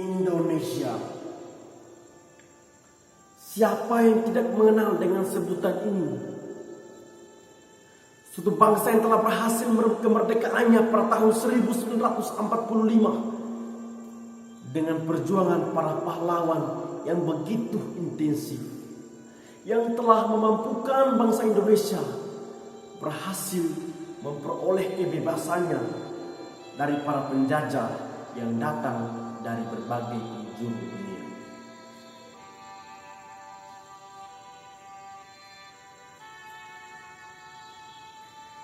Indonesia. Siapa yang tidak mengenal dengan sebutan ini? Suatu bangsa yang telah berhasil merebut kemerdekaannya pada tahun 1945 dengan perjuangan para pahlawan yang begitu intensif, yang telah memampukan bangsa Indonesia berhasil memperoleh kebebasannya dari para penjajah yang datang dari berbagai penjuru dunia.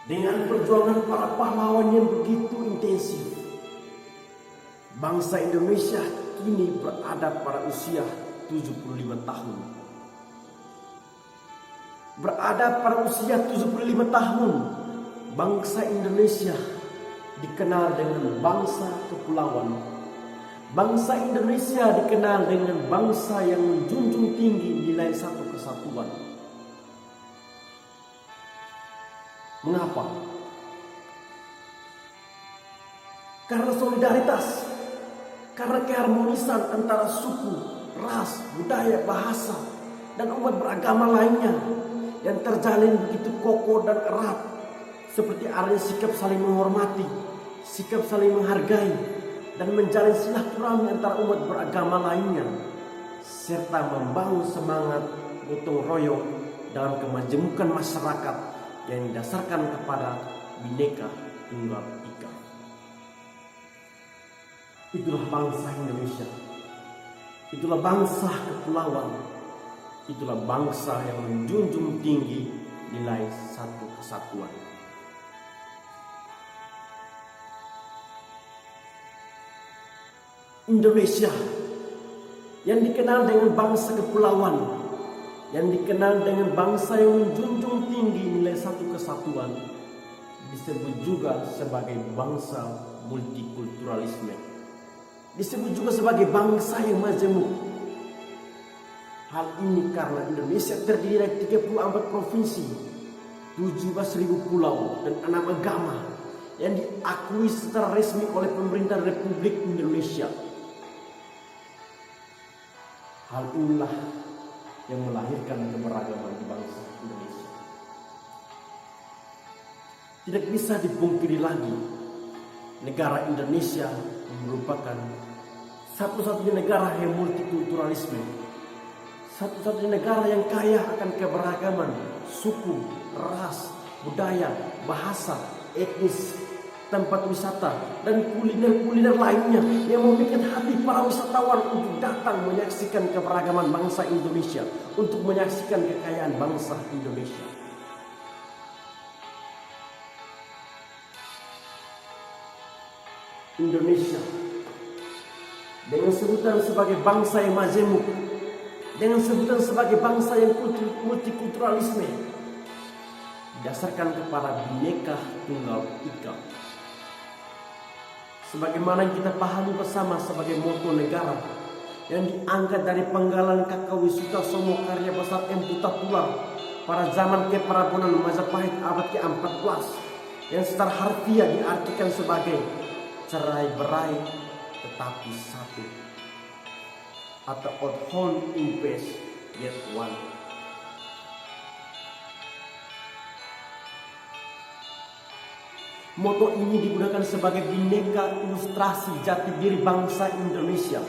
Dengan perjuangan para pahlawan yang begitu intensif, bangsa Indonesia kini berada pada usia 75 tahun. Berada pada usia 75 tahun, bangsa Indonesia dikenal dengan bangsa kepulauan. Bangsa Indonesia dikenal dengan bangsa yang menjunjung tinggi nilai satu kesatuan. Mengapa? Karena solidaritas, karena keharmonisan antara suku, ras, budaya, bahasa, dan umat beragama lainnya yang terjalin begitu kokoh dan erat, seperti adanya sikap saling menghormati, sikap saling menghargai, dan menjalin silaturahmi antara umat beragama lainnya, serta membangun semangat gotong royong dalam kemajemukan masyarakat yang didasarkan kepada Bhinneka Tunggal Ika. Itulah bangsa Indonesia. Itulah bangsa kepulauan. Itulah bangsa yang menjunjung tinggi nilai satu kesatuan. Indonesia yang dikenal dengan bangsa kepulauan, yang dikenal dengan bangsa yang menjunjung tinggi nilai satu kesatuan, disebut juga sebagai bangsa multikulturalisme, disebut juga sebagai bangsa yang majemuk. Hal ini karena Indonesia terdiri dari 34 provinsi, 17.000 pulau, dan 6 agama yang diakui secara resmi oleh pemerintah Republik Indonesia. Hal inilah yang melahirkan keberagaman di bangsa Indonesia. Tidak bisa dipungkiri lagi, negara Indonesia merupakan satu-satunya negara yang multikulturalisme, satu-satunya negara yang kaya akan keberagaman suku, ras, budaya, bahasa, etnis, tempat wisata, dan kuliner-kuliner lainnya yang memikat hati para wisatawan untuk datang menyaksikan keberagaman bangsa Indonesia, untuk menyaksikan kekayaan bangsa Indonesia. Indonesia dengan sebutan sebagai bangsa yang majemuk, dengan sebutan sebagai bangsa yang multikulturalisme, didasarkan kepada Bhinneka Tunggal Ika. Sebagaimana yang kita pahami bersama sebagai moto negara yang diangkat dari penggalan Kakak Wisutasomo karya besar Empu Tapula pada zaman keperabunan Majapahit abad ke-14, yang secara harfiah diartikan sebagai cerai berai tetapi satu, atau at home in peace yet one. Moto ini digunakan sebagai bineka ilustrasi jati diri bangsa Indonesia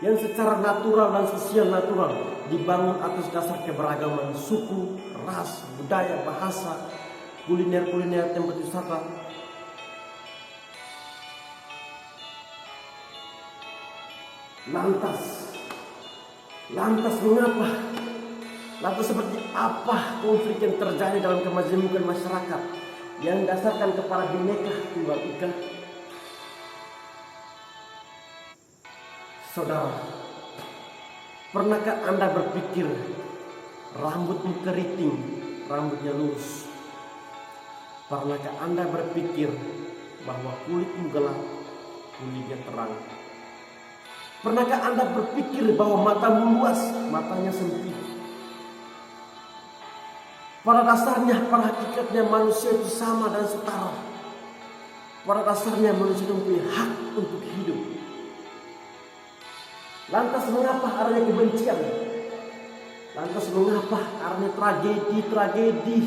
yang secara natural dan sosial natural dibangun atas dasar keberagaman suku, ras, budaya, bahasa, kuliner-kuliner, tempat wisata. Lantas mengapa? Lantas seperti apa konflik yang terjadi dalam kemajemukan masyarakat yang didasarkan kepada Bhinneka Tunggal Ika? Saudara, pernahkah Anda berpikir rambutmu keriting, rambutnya lurus? Pernahkah Anda berpikir bahwa kulitmu gelap, kulitnya terang? Pernahkah Anda berpikir bahwa matamu luas, matanya sempit? Pada dasarnya, pada hakikatnya manusia itu sama dan setara. Pada dasarnya manusia mempunyai hak untuk hidup. Lantas mengapa adanya kebencian? Lantas mengapa adanya tragedi-tragedi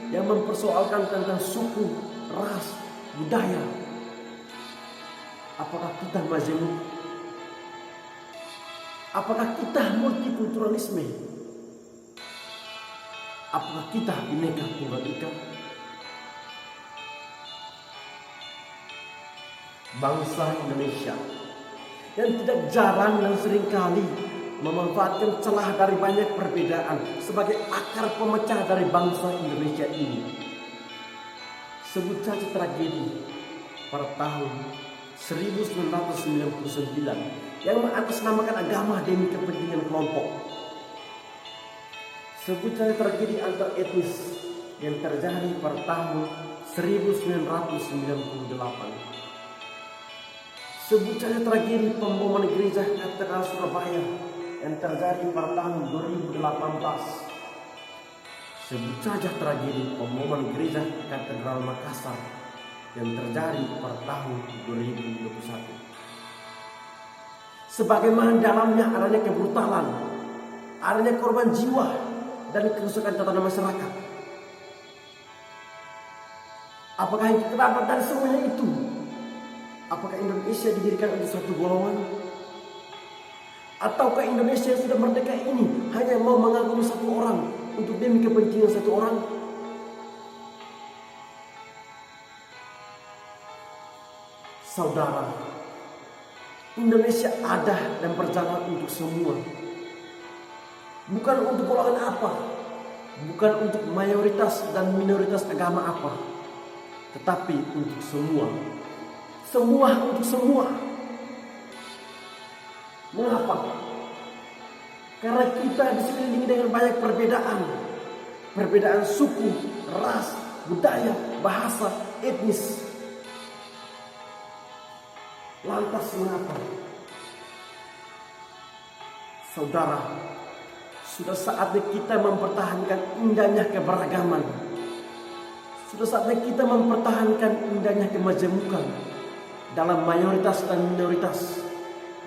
yang mempersoalkan tentang suku, ras, budaya? Apakah kita majemuk? Apakah kita multikulturalisme? Apakah kita bineka tunggal ika? Bangsa Indonesia yang tidak jarang dan seringkali memanfaatkan celah dari banyak perbedaan sebagai akar pemecah dari bangsa Indonesia ini. Sebut saja tragedi pada tahun 1999 yang mengatasnamakan agama demi kepentingan kelompok. Sebut saja tragedi antar etnis yang terjadi pada tahun 1998. Sebut saja tragedi pemboman gereja Katedral Surabaya yang terjadi pada tahun 2018. Sebut saja tragedi pemboman gereja Katedral Makassar yang terjadi pada tahun 2021. Sebagaimana dalamnya adanya kebrutalan, adanya korban jiwa dan kerusakan tatanan masyarakat. Apakah yang kita dapat dari semuanya itu? Apakah Indonesia didirikan untuk satu golongan? Ataukah Indonesia yang sudah merdeka ini hanya mau mengagumi satu orang untuk demi kepentingan satu orang? Saudara, Indonesia ada dan berjalan untuk semua. Bukan untuk golongan apa, bukan untuk mayoritas dan minoritas agama apa, tetapi untuk semua. Semua untuk semua. Mengapa? Karena kita disekelilingi dengan banyak perbedaan. Perbedaan suku, ras, budaya, bahasa, etnis. Lantas mengapa? Saudara, sudah saatnya kita mempertahankan indahnya keberagaman. Sudah saatnya kita mempertahankan indahnya kemajemukan dalam mayoritas dan minoritas,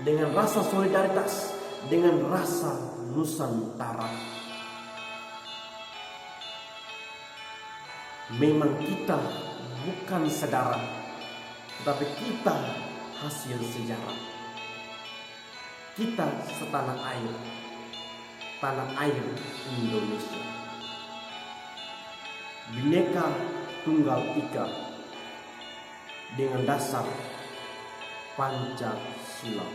dengan rasa solidaritas, dengan rasa Nusantara. Memang kita bukan saudara, tetapi kita hasil sejarah. Kita setanah air, tanah air Indonesia. Bineka Tunggal Ika dengan dasar Pancasila.